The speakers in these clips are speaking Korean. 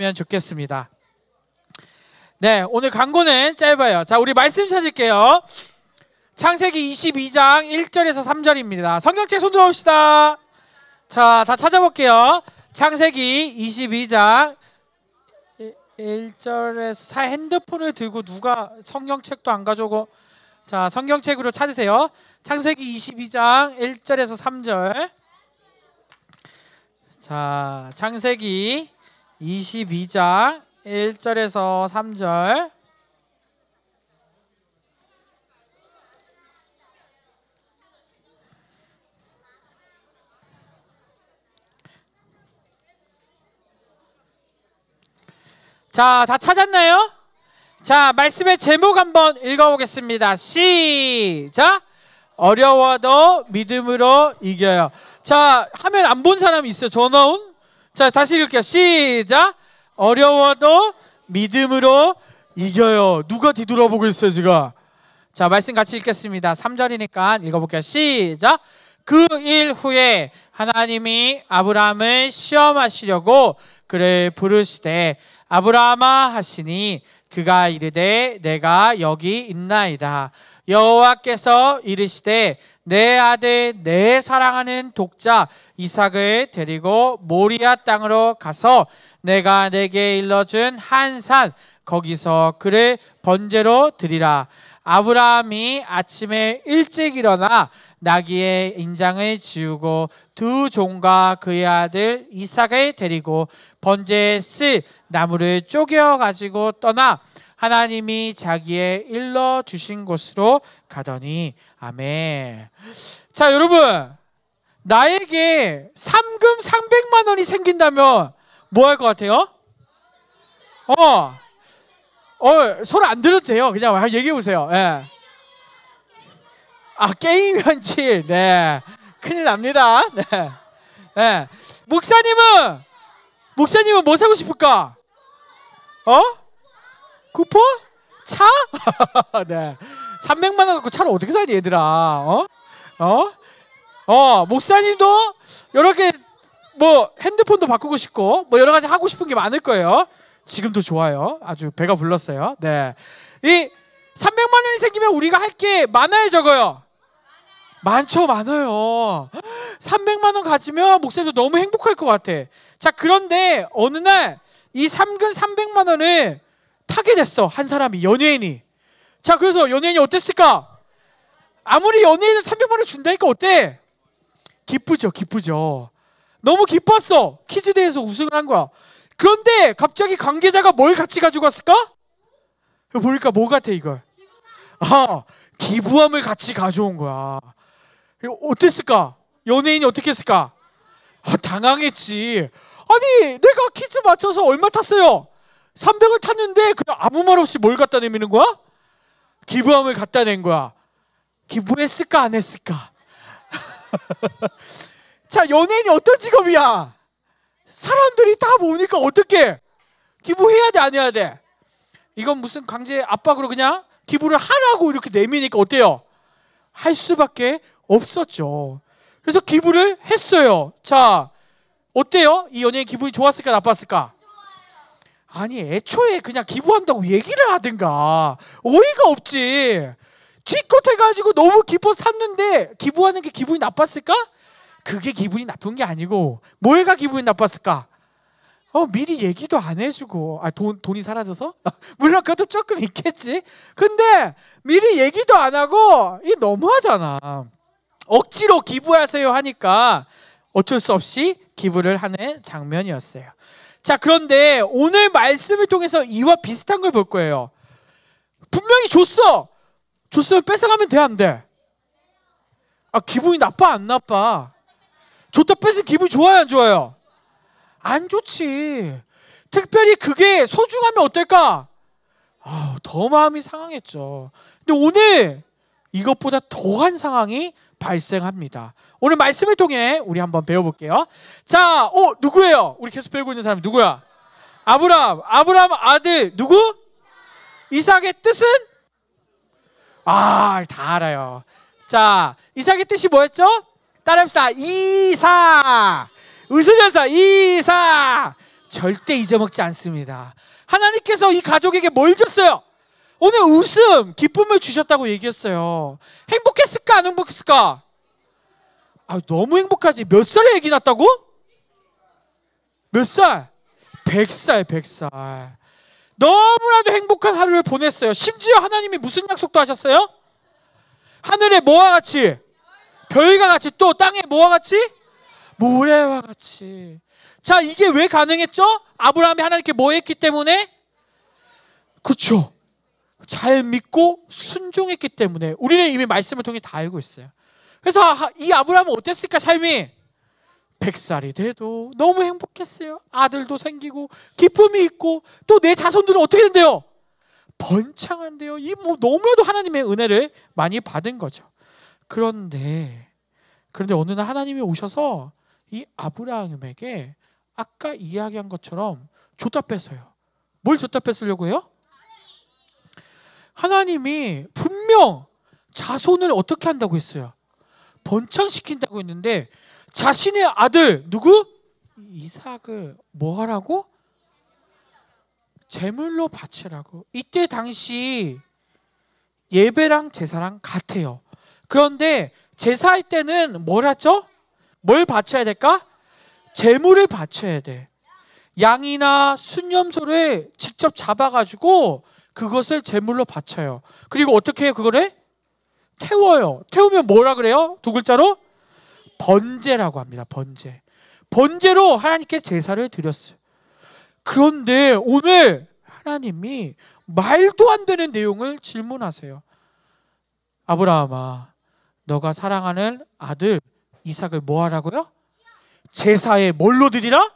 면 좋겠습니다. 네, 오늘 광고는 짧아요. 자, 우리 말씀 찾을게요. 창세기 22장 1절에서 3절입니다. 성경책 손 들어봅시다. 자, 다 찾아볼게요. 창세기 22장 1절에서 핸드폰을 들고 누가 성경책도 안 가져오고, 자, 성경책으로 찾으세요. 창세기 22장 1절에서 3절. 자, 창세기 22장 1절에서 3절. 자, 다 찾았나요? 자, 말씀의 제목 한번 읽어보겠습니다. 시작! 어려워도 믿음으로 이겨요. 자, 화면 안 본 사람이 있어요? 전화 온? 자, 다시 읽을게요. 시작! 어려워도 믿음으로 이겨요. 누가 뒤돌아보고 있어요, 지금? 자, 말씀 같이 읽겠습니다. 3절이니까 읽어볼게요. 시작! 그 일 후에 하나님이 아브라함을 시험하시려고 그를 부르시되 아브라함아 하시니 그가 이르되 내가 여기 있나이다. 여호와께서 이르시되 내 아들 내 사랑하는 독자 이삭을 데리고 모리아 땅으로 가서 내가 내게 일러준 한 산 거기서 그를 번제로 드리라. 아브라함이 아침에 일찍 일어나 나귀의 인장을 지우고 두 종과 그의 아들 이삭을 데리고 번제에 쓸 나무를 쪼개 가지고 떠나 하나님이 자기의 일러 주신 곳으로 가더니. 아멘. 자, 여러분, 나에게 상금 300만 원이 생긴다면 뭐 할 것 같아요? 서로 안 들어도 돼요. 그냥 얘기해 보세요. 예. 아, 게임 현실. 네. 큰일 납니다. 네. 네. 목사님은 뭐 사고 싶을까? 쿠폰? 차? 네. 300만 원 갖고 차를 어떻게 사니, 얘들아? 목사님도 이렇게 뭐 핸드폰도 바꾸고 싶고 뭐 여러 가지 하고 싶은 게 많을 거예요. 지금도 좋아요. 아주 배가 불렀어요. 네. 이 300만 원이 생기면 우리가 할 게 많아요, 적어요? 많죠, 많아요. 300만 원 가지면 목사님도 너무 행복할 것 같아. 자, 그런데 어느 날 이 상금 300만 원을 타게 됐어, 한 사람이, 연예인이. 자, 그래서 연예인이 어땠을까? 아무리 연예인은 300만 원 준다니까 어때? 기쁘죠, 기쁘죠. 너무 기뻤어. 퀴즈대회에서 우승을 한 거야. 그런데 갑자기 관계자가 뭘 같이 가지고 왔을까? 보니까 뭐 같아, 이걸? 기부함을 같이 가져온 거야. 어땠을까? 연예인이 어떻게 했을까? 당황했지. 아니, 내가 퀴즈 맞춰서 얼마 탔어요? 300을 탔는데 그냥 아무 말 없이 뭘 갖다 내미는 거야? 기부함을 갖다 낸 거야. 기부했을까 안 했을까? 자, 연예인이 어떤 직업이야? 사람들이 다 모으니까 어떻게? 기부해야 돼, 안 해야 돼? 이건 무슨 강제 압박으로 그냥 기부를 하라고 이렇게 내미니까 어때요? 할 수밖에 없었죠. 그래서 기부를 했어요. 자, 어때요? 이 연예인 기분이 좋았을까 나빴을까? 아니, 애초에 그냥 기부한다고 얘기를 하든가. 어이가 없지. 기껏 해가지고 너무 기뻐서 탔는데 기부하는 게 기분이 나빴을까? 그게 기분이 나쁜 게 아니고 뭐가 기분이 나빴을까? 미리 얘기도 안 해주고. 돈이 사라져서? 물론 그것도 조금 있겠지. 근데 미리 얘기도 안 하고 이 너무하잖아. 억지로 기부하세요 하니까 어쩔 수 없이 기부를 하는 장면이었어요. 자, 그런데 오늘 말씀을 통해서 이와 비슷한 걸 볼 거예요. 분명히 줬으면 뺏어가면 돼, 안 돼? 기분이 나빠, 안 나빠? 줬다 뺏으면 기분이 좋아요, 안 좋아요? 안 좋지. 특별히 그게 소중하면 어떨까? 더 마음이 상하겠죠. 근데 오늘 이것보다 더한 상황이 발생합니다. 오늘 말씀을 통해 우리 한번 배워볼게요. 자, 누구예요? 우리 계속 배우고 있는 사람이 누구야? 아브라함 아들 누구? 이삭의 뜻은? 다 알아요. 자, 이삭의 뜻이 뭐였죠? 따라합시다. 이삭. 웃으면서 이삭. 절대 잊어먹지 않습니다. 하나님께서 이 가족에게 뭘 줬어요? 오늘 웃음, 기쁨을 주셨다고 얘기했어요. 행복했을까 안 행복했을까? 너무 행복하지. 몇 살에 아기 낳았다고? 몇 살? 100살, 100살. 너무나도 행복한 하루를 보냈어요. 심지어 하나님이 무슨 약속도 하셨어요? 하늘에 뭐와 같이? 별과 같이. 또 땅에 뭐와 같이? 모래와 같이. 자, 이게 왜 가능했죠? 아브라함이 하나님께 뭐 했기 때문에? 그렇죠. 잘 믿고 순종했기 때문에. 우리는 이미 말씀을 통해 다 알고 있어요. 그래서 이 아브라함은 어땠을까? 삶이 100살이 돼도 너무 행복했어요. 아들도 생기고 기쁨이 있고 또 내 자손들은 어떻게 된대요? 번창한대요. 이 너무나도 하나님의 은혜를 많이 받은 거죠. 그런데 어느 날 하나님이 오셔서 이 아브라함에게 아까 이야기한 것처럼 줬다 뺏어요. 뭘 줬다 뺏으려고 해요? 하나님이 분명 자손을 어떻게 한다고 했어요? 번창시킨다고 했는데 자신의 아들 누구? 이삭을 뭐 하라고? 제물로 바치라고. 이때 당시 예배랑 제사랑 같아요. 그런데 제사할 때는 뭘 하죠? 뭘 바쳐야 될까? 제물을 바쳐야 돼. 양이나 순염소를 직접 잡아가지고 그것을 제물로 바쳐요. 그리고 어떻게 해요? 그거를 태워요. 태우면 뭐라 그래요? 두 글자로? 번제라고 합니다. 번제. 번제로 하나님께 제사를 드렸어요. 그런데 오늘 하나님이 말도 안 되는 내용을 질문하세요. 아브라함아, 너가 사랑하는 아들 이삭을 뭐 하라고요? 제사에 뭘로 드리라?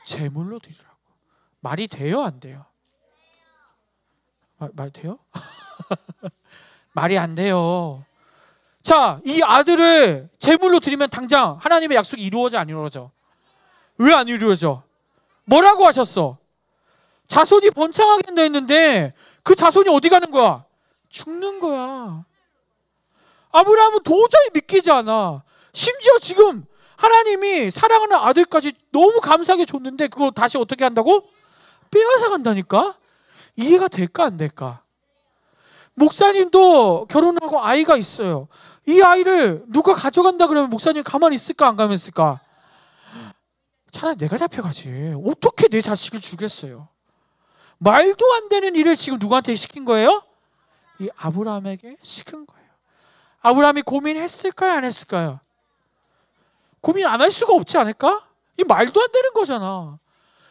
제물로 드리라고. 말이 돼요? 안 돼요? 말 돼요? 말이 안 돼요. 자, 이 아들을 제물로 드리면 당장 하나님의 약속이 이루어져 안 이루어져? 왜 안 이루어져? 뭐라고 하셨어? 자손이 번창하게 한다 했는데 그 자손이 어디 가는 거야? 죽는 거야. 아브라함은 도저히 믿기지 않아. 심지어 지금 하나님이 사랑하는 아들까지 너무 감사하게 줬는데 그거 다시 어떻게 한다고? 빼앗아 간다니까? 이해가 될까 안 될까? 목사님도 결혼하고 아이가 있어요. 이 아이를 누가 가져간다 그러면 목사님 가만히 있을까 안 가만히 있을까? 차라리 내가 잡혀가지. 어떻게 내 자식을 주겠어요? 말도 안 되는 일을 지금 누구한테 시킨 거예요? 이 아브라함에게 시킨 거예요. 아브라함이 고민했을까요? 안 했을까요? 고민 안 할 수가 없지 않을까? 이 말도 안 되는 거잖아.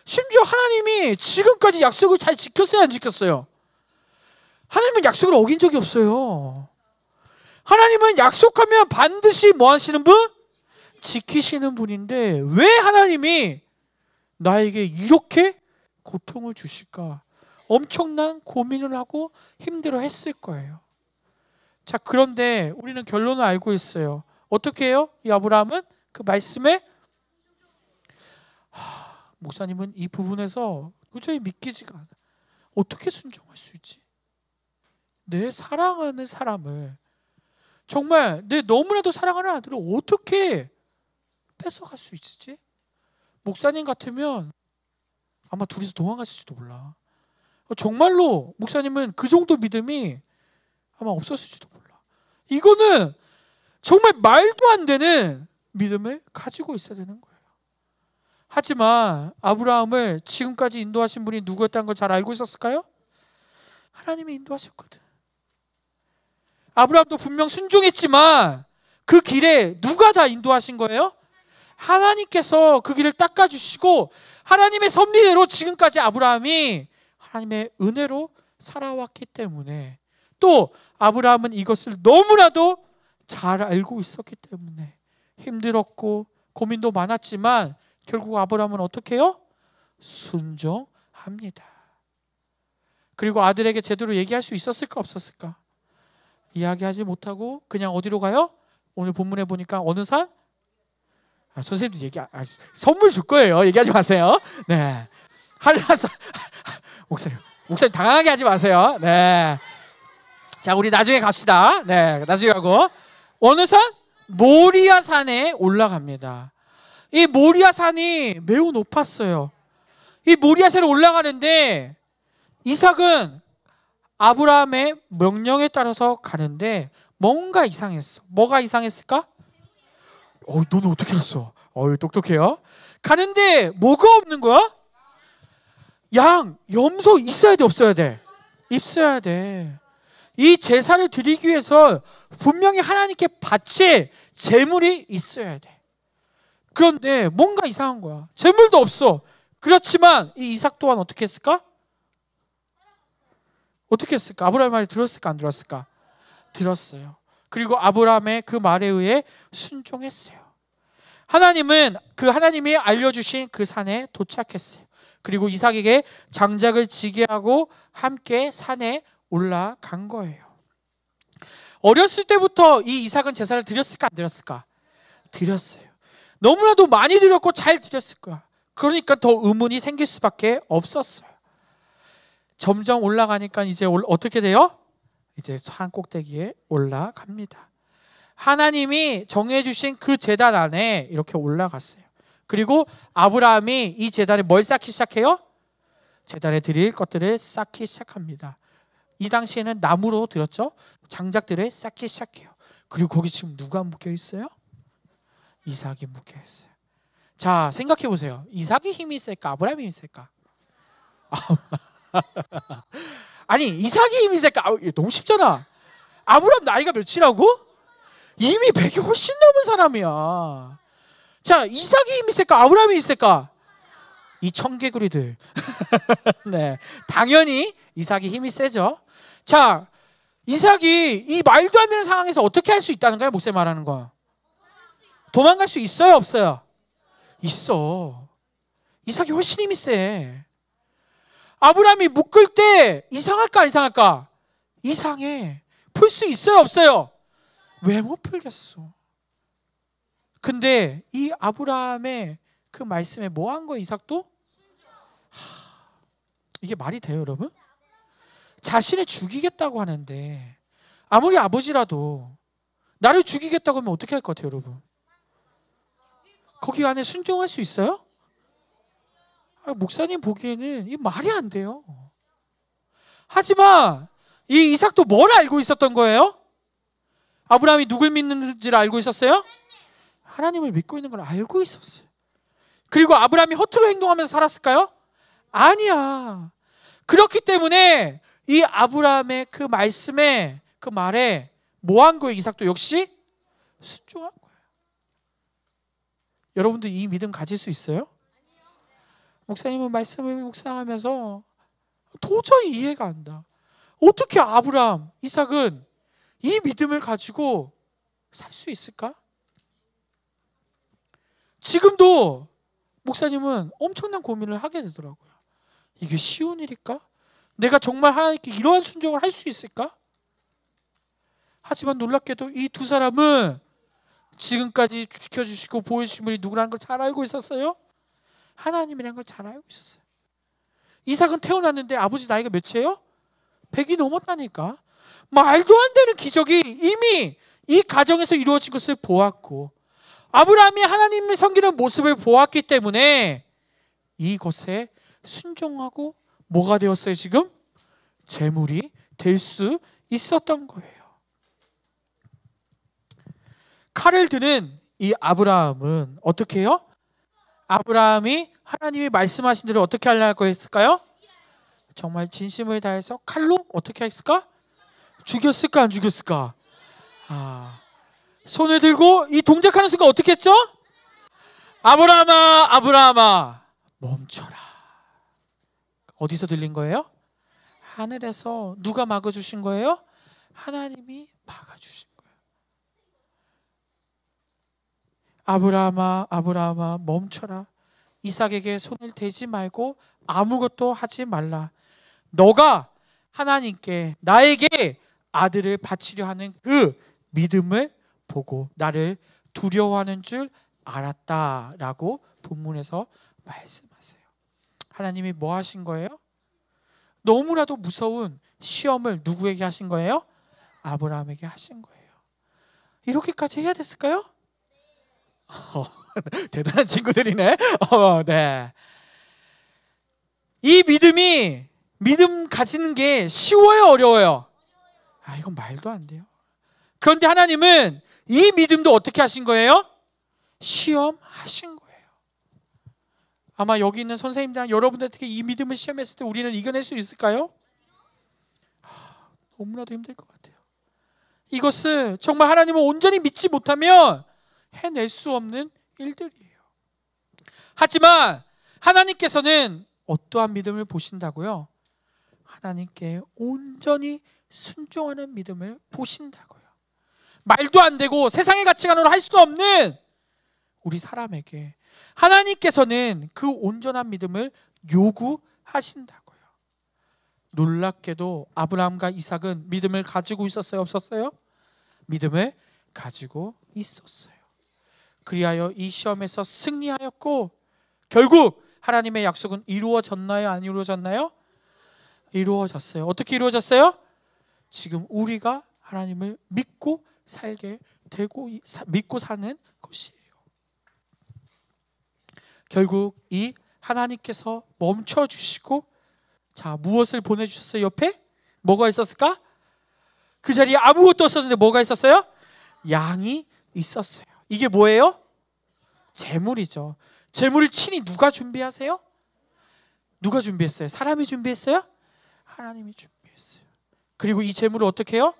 심지어 하나님이 지금까지 약속을 잘 지켰어요? 안 지켰어요? 하나님은 약속을 어긴 적이 없어요. 하나님은 약속하면 반드시 뭐 하시는 분? 지키시는 분인데 왜 하나님이 나에게 이렇게 고통을 주실까? 엄청난 고민을 하고 힘들어 했을 거예요. 자, 그런데 우리는 결론을 알고 있어요. 어떻게 해요? 이 아브라함은 그 말씀에 목사님은 이 부분에서 도저히 믿기지가 않아. 어떻게 순종할 수 있지? 내 사랑하는 사람을, 정말 내 너무나도 사랑하는 아들을 어떻게 뺏어갈 수 있지? 목사님 같으면 아마 둘이서 도망갔을지도 몰라. 정말로 목사님은 그 정도 믿음이 아마 없었을지도 몰라. 이거는 정말 말도 안 되는 믿음을 가지고 있어야 되는 거예요. 하지만 아브라함을 지금까지 인도하신 분이 누구였다는 걸 잘 알고 있었을까요? 하나님이 인도하셨거든. 아브라함도 분명 순종했지만 그 길에 누가 다 인도하신 거예요? 하나님께서 그 길을 닦아주시고 하나님의 섭리대로 지금까지 아브라함이 하나님의 은혜로 살아왔기 때문에, 또 아브라함은 이것을 너무나도 잘 알고 있었기 때문에 힘들었고 고민도 많았지만 결국 아브라함은 어떻게 해요? 순종합니다. 그리고 아들에게 제대로 얘기할 수 있었을까 없었을까? 이야기하지 못하고 그냥 어디로 가요? 오늘 본문에 보니까 어느 산? 선생님들 선물 줄 거예요. 얘기하지 마세요. 네, 한라산. 목사님 당황하게 하지 마세요. 네, 자, 우리 나중에 갑시다. 네, 나중에 가고 어느 산? 모리아 산에 올라갑니다. 이 모리아 산이 매우 높았어요. 이 모리아산에 올라가는데 이삭은 아브라함의 명령에 따라서 가는데 뭔가 이상했어. 뭐가 이상했을까? 너는 어떻게 알았어? 똑똑해요. 가는데 뭐가 없는 거야? 양, 염소 있어야 돼, 없어야 돼? 있어야 돼. 이 제사를 드리기 위해서 분명히 하나님께 바칠 제물이 있어야 돼. 그런데 뭔가 이상한 거야. 제물도 없어. 그렇지만 이 이삭 또한 어떻게 했을까? 어떻게 했을까? 아브라함의 말이 들었을까, 안 들었을까? 들었어요. 그리고 아브라함의 그 말에 의해 순종했어요. 하나님은 그 하나님이 알려주신 그 산에 도착했어요. 그리고 이삭에게 장작을 지게 하고 함께 산에 올라간 거예요. 어렸을 때부터 이 이삭은 제사를 드렸을까, 안 드렸을까? 드렸어요. 너무나도 많이 드렸고 잘 드렸을 거야. 그러니까 더 의문이 생길 수밖에 없었어요. 점점 올라가니까 이제 어떻게 돼요? 이제 산 꼭대기에 올라갑니다. 하나님이 정해주신 그 제단 안에 이렇게 올라갔어요. 그리고 아브라함이 이 제단에 뭘 쌓기 시작해요? 제단에 드릴 것들을 쌓기 시작합니다. 이 당시에는 나무로 들었죠? 장작들을 쌓기 시작해요. 그리고 거기 지금 누가 묶여 있어요? 이삭이 묶여 있어요. 자, 생각해 보세요. 이삭이 힘이 있을까? 아브라함이 힘이 있을까? 아니, 이삭이 힘이 있을까? 너무 쉽잖아. 아브라함 나이가 몇이라고? 이미 100이 훨씬 넘은 사람이야. 자, 이삭이 힘이 있을까? 아브라함이 힘이 있을까? 이 청개구리들. 네, 당연히 이삭이 힘이 세죠. 자, 이삭이 이 말도 안 되는 상황에서 어떻게 할 수 있다는 거예요? 목사님 말하는 거. 도망갈 수 있어요, 없어요? 있어. 이삭이 훨씬 힘이 세. 아브라함이 묶을 때 이상할까, 안 이상할까? 이상해. 풀 수 있어요, 없어요? 왜 못 풀겠어? 근데 이 아브라함의 그 말씀에 뭐 한 거예요, 이삭도? 이게 말이 돼요, 여러분? 자신을 죽이겠다고 하는데 아무리 아버지라도 나를 죽이겠다고 하면 어떻게 할 것 같아요, 여러분? 거기 안에 순종할 수 있어요? 목사님 보기에는 이 말이 안 돼요. 하지만 이 이삭도 뭘 알고 있었던 거예요? 아브라함이 누굴 믿는지를 알고 있었어요? 하나님을 믿고 있는 걸 알고 있었어요. 그리고 아브라함이 허투루 행동하면서 살았을까요? 아니야. 그렇기 때문에 이 아브라함의 그 말씀에, 그 말에 뭐 한 거예요? 이삭도 역시 순종한 거예요. 여러분들 이 믿음 가질 수 있어요? 목사님은 말씀을 묵상하면서 도저히 이해가 안 가. 어떻게 아브라함, 이삭은 이 믿음을 가지고 살 수 있을까? 지금도 목사님은 엄청난 고민을 하게 되더라고요. 이게 쉬운 일일까? 내가 정말 하나님께 이러한 순종을 할 수 있을까? 하지만 놀랍게도 이 두 사람은 지금까지 지켜주시고 보여주신 분이 누구라는 걸 잘 알고 있었어요. 하나님이라는 걸 잘 알고 있었어요. 이삭은 태어났는데 아버지 나이가 몇이에요? 100이 넘었다니까. 말도 안 되는 기적이 이미 이 가정에서 이루어진 것을 보았고, 아브라함이 하나님을 섬기는 모습을 보았기 때문에 이것에 순종하고 뭐가 되었어요? 지금 제물이 될 수 있었던 거예요. 칼을 드는 이 아브라함은 어떻게 해요? 아브라함이 하나님이 말씀하신 대로 어떻게 하려고 했을까요? 정말 진심을 다해서 칼로 어떻게 했을까? 죽였을까, 안 죽였을까? 손을 들고 이 동작하는 순간 어떻게 했죠? 아브라함아, 아브라함아, 멈춰라. 어디서 들린 거예요? 하늘에서. 누가 막아주신 거예요? 하나님이 막아주신 거예요. 아브라함아, 아브라함아, 멈춰라. 이삭에게 손을 대지 말고 아무것도 하지 말라. 너가 하나님께, 나에게 아들을 바치려 하는 그 믿음을 보고 나를 두려워하는 줄 알았다라고 본문에서 말씀하세요. 하나님이 뭐 하신 거예요? 너무나도 무서운 시험을 누구에게 하신 거예요? 아브라함에게 하신 거예요. 이렇게까지 해야 됐을까요? 대단한 친구들이네. 네. 이 믿음 가지는 게 쉬워요, 어려워요? 이건 말도 안 돼요. 그런데 하나님은 이 믿음도 어떻게 하신 거예요? 시험하신 거예요. 아마 여기 있는 선생님들, 여러분들 특히 이 믿음을 시험했을 때 우리는 이겨낼 수 있을까요? 너무나도 힘들 것 같아요. 이것을 정말 하나님을 온전히 믿지 못하면 해낼 수 없는 일들이에요. 하지만 하나님께서는 어떠한 믿음을 보신다고요? 하나님께 온전히 순종하는 믿음을 보신다고요. 말도 안 되고 세상의 가치관으로 할 수 없는 우리 사람에게 하나님께서는 그 온전한 믿음을 요구하신다고요. 놀랍게도 아브라함과 이삭은 믿음을 가지고 있었어요, 없었어요? 믿음을 가지고 있었어요. 그리하여 이 시험에서 승리하였고 결국 하나님의 약속은 이루어졌나요? 안 이루어졌나요? 이루어졌어요. 어떻게 이루어졌어요? 지금 우리가 하나님을 믿고 살게 되고 믿고 사는 것이에요. 결국 이 하나님께서 멈춰주시고 자, 무엇을 보내주셨어요? 옆에 뭐가 있었을까? 그 자리에 아무것도 없었는데 뭐가 있었어요? 양이 있었어요. 이게 뭐예요? 제물이죠. 제물을 친히 누가 준비하세요? 누가 준비했어요? 사람이 준비했어요? 하나님이 준비했어요. 그리고 이 제물을 어떻게 해요?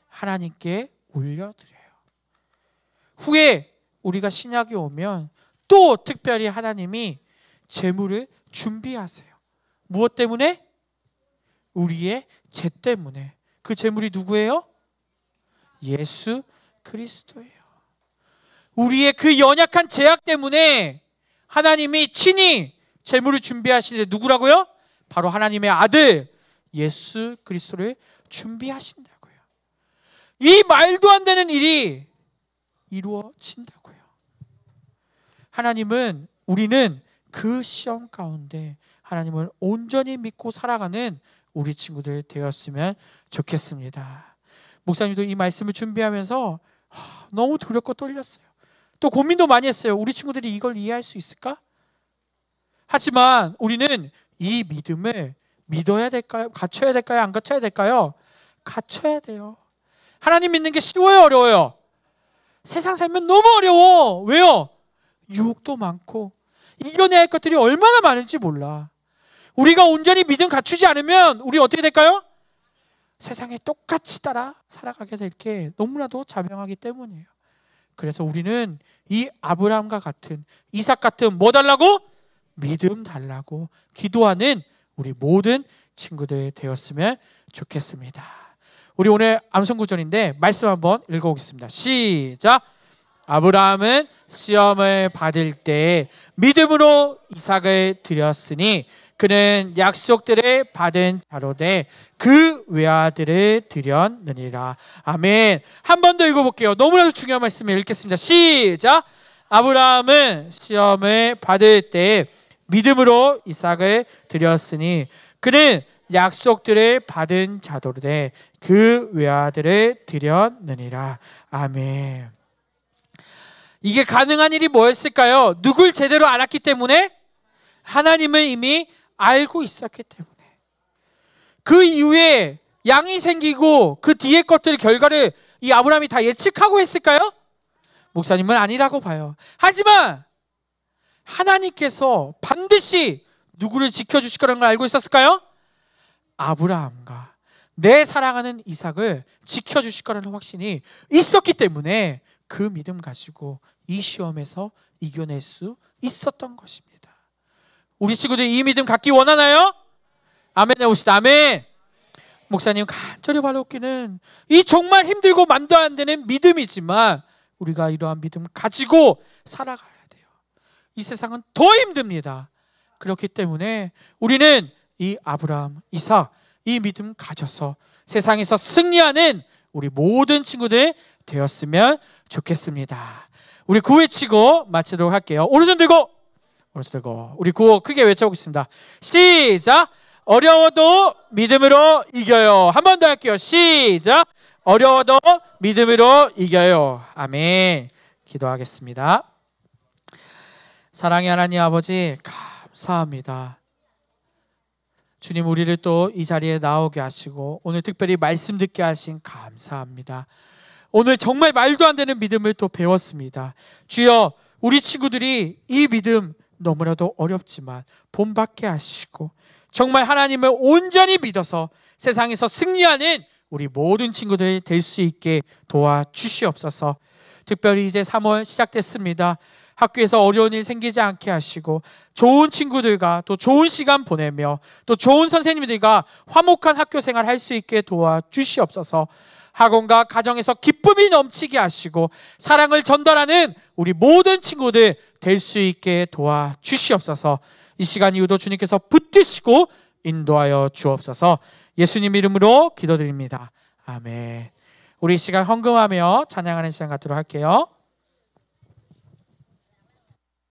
하나님께 올려드려요. 후에 우리가 신약이 오면 또 특별히 하나님이 제물을 준비하세요. 무엇 때문에? 우리의 죄 때문에. 그 제물이 누구예요? 예수 그리스도예요. 우리의 그 연약한 죄악 때문에 하나님이 친히 제물을 준비하시는데 누구라고요? 바로 하나님의 아들 예수 그리스도를 준비하신다고요. 이 말도 안 되는 일이 이루어진다고요. 우리는 그 시험 가운데 하나님을 온전히 믿고 살아가는 우리 친구들 되었으면 좋겠습니다. 목사님도 이 말씀을 준비하면서 너무 두렵고 떨렸어요. 또 고민도 많이 했어요. 우리 친구들이 이걸 이해할 수 있을까? 하지만 우리는 이 믿음을 믿어야 될까요? 갖춰야 될까요? 안 갖춰야 될까요? 갖춰야 돼요. 하나님 믿는 게 쉬워요, 어려워요? 세상 살면 너무 어려워. 왜요? 유혹도 많고 이겨내야 할 것들이 얼마나 많은지 몰라. 우리가 온전히 믿음 갖추지 않으면 우리 어떻게 될까요? 세상에 똑같이 따라 살아가게 될 게 너무나도 자명하기 때문이에요. 그래서 우리는 이 아브라함과 같은, 이삭 같은 뭐 달라고? 믿음 달라고 기도하는 우리 모든 친구들 되었으면 좋겠습니다. 우리 오늘 암송구절인데 말씀 한번 읽어보겠습니다. 시작! 아브라함은 시험을 받을 때 믿음으로 이삭을 드렸으니 그는 약속들을 받은 자로되 그 외아들을 드렸느니라. 아멘. 한 번 더 읽어볼게요. 너무나도 중요한 말씀을 읽겠습니다. 시작! 아브라함은 시험을 받을 때 믿음으로 이삭을 드렸으니 그는 약속들을 받은 자로되 그 외아들을 드렸느니라. 아멘. 이게 가능한 일이 뭐였을까요? 누굴 제대로 알았기 때문에? 하나님을 이미 알고 있었기 때문에. 그 이후에 양이 생기고 그 뒤에 것들의 결과를 이 아브라함이 다 예측하고 했을까요? 목사님은 아니라고 봐요. 하지만 하나님께서 반드시 누구를 지켜주실 거라는 걸 알고 있었을까요? 아브라함과 내 사랑하는 이삭을 지켜주실 거라는 확신이 있었기 때문에 그 믿음 가지고 이 시험에서 이겨낼 수 있었던 것입니다. 우리 친구들 이 믿음 갖기 원하나요? 아멘 해봅시다. 아멘. 목사님 간절히 바라옵기는 이 정말 힘들고 말도 안 되는 믿음이지만 우리가 이러한 믿음 가지고 살아가야 돼요. 이 세상은 더 힘듭니다. 그렇기 때문에 우리는 이 아브라함, 이삭 이 믿음 가져서 세상에서 승리하는 우리 모든 친구들 되었으면 좋겠습니다. 우리 구호외치고 마치도록 할게요. 오른손 들고 우리 구호 크게 외쳐보겠습니다. 시작! 어려워도 믿음으로 이겨요. 한 번 더 할게요. 시작! 어려워도 믿음으로 이겨요. 아멘. 기도하겠습니다. 사랑의 하나님 아버지 감사합니다. 주님, 우리를 또 이 자리에 나오게 하시고 오늘 특별히 말씀 듣게 하신 감사합니다. 오늘 정말 말도 안 되는 믿음을 또 배웠습니다. 주여, 우리 친구들이 이 믿음 너무나도 어렵지만 본받게 하시고 정말 하나님을 온전히 믿어서 세상에서 승리하는 우리 모든 친구들이 될 수 있게 도와주시옵소서. 특별히 이제 3월 시작됐습니다. 학교에서 어려운 일 생기지 않게 하시고 좋은 친구들과 또 좋은 시간 보내며 또 좋은 선생님들과 화목한 학교 생활 할 수 있게 도와주시옵소서. 학원과 가정에서 기쁨이 넘치게 하시고 사랑을 전달하는 우리 모든 친구들 될 수 있게 도와주시옵소서. 이 시간 이후도 주님께서 붙드시고 인도하여 주옵소서. 예수님 이름으로 기도드립니다. 아멘. 우리 이 시간 헌금하며 찬양하는 시간 갖도록 할게요.